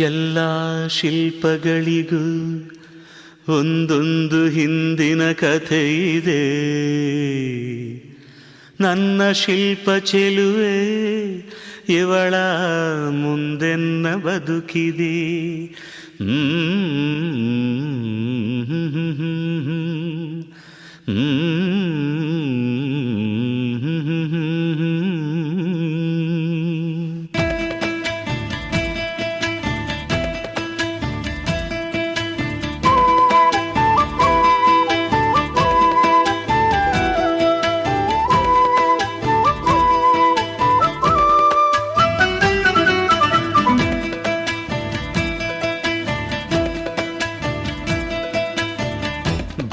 ಎಲ್ಲ ಶಿಲ್ಪಗಳಿಗೂ ಒಂದೊಂದು ಹಿಂದಿನ ಕಥೆ ಇದೆ. ನನ್ನ ಶಿಲ್ಪ ಚೆಲುವೆ ಇವಳ ಮುಂದೆನ್ನ ಬದುಕಿದೆ.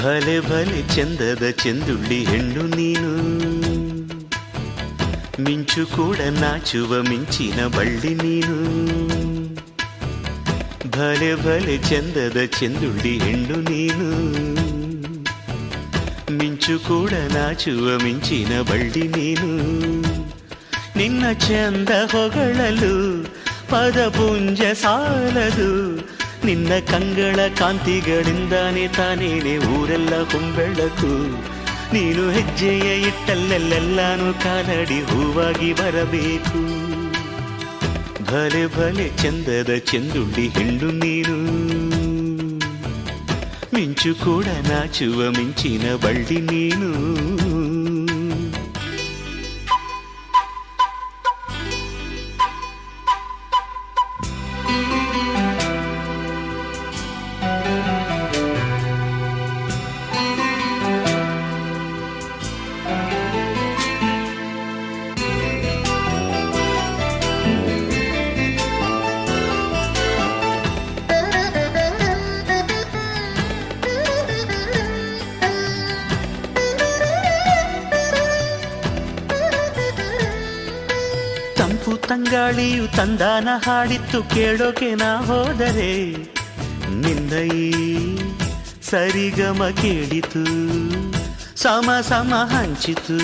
ಭಲೆ ಭಲೆ ಚಂದದ ಚೆಂದುಳ್ಳಿ ಹೆಣ್ಣು ನೀನು, ಮಿಂಚು ಕೂಡ ನಾಚುವ ಮಿಂಚಿನ ಬಳ್ಳಿ ನೀನು. ಭಲೆ ಭಲೆ ಚಂದದ ಚೆಂದುಳ್ಳಿ ಹೆಣ್ಣು ನೀನು, ಮಿಂಚು ಕೂಡ ನಾಚುವ ಮಿಂಚಿನ ಬಳ್ಳಿ ನೀನು. ನಿನ್ನ ಚಂದ ಹೊಗಳಲು ಪದಪುಂಜ ಸಾಲದು, ನಿನ್ನ ಕಂಗಳ ಕಾಂತಿಗಳಿಂದಾನೆ ತಾನೇನೆ ಊರೆಲ್ಲ ಹೊಂಬೆಳಕು. ನೀನು ಹೆಜ್ಜೆಯ ಇಟ್ಟಲ್ಲೆಲ್ಲೆಲ್ಲಾನು ಕಾಲಡಿ ಹೂವಾಗಿ ಬರಬೇಕು. ಭಲೆ ಭಲೆ ಚಂದದ ಚೆಂದುಳ್ಳಿ ಹೆಣ್ಣು ನೀನು, ಮಿಂಚು ಕೂಡ ನಾಚುವ ಮಿಂಚಿನ ಬಳ್ಳಿ ನೀನು. ತಂಪು ತಂಗಾಳಿಯು ತಂದಾನ ಹಾಡಿತ್ತು ಕೇಳೋಕೆ ನಾ ಹೋದರೆ, ನಿನ್ನ ಈ ಸರಿಗಮ ಕೇಳಿತು ಸಮ ಸಮ ಹಂಚಿತು.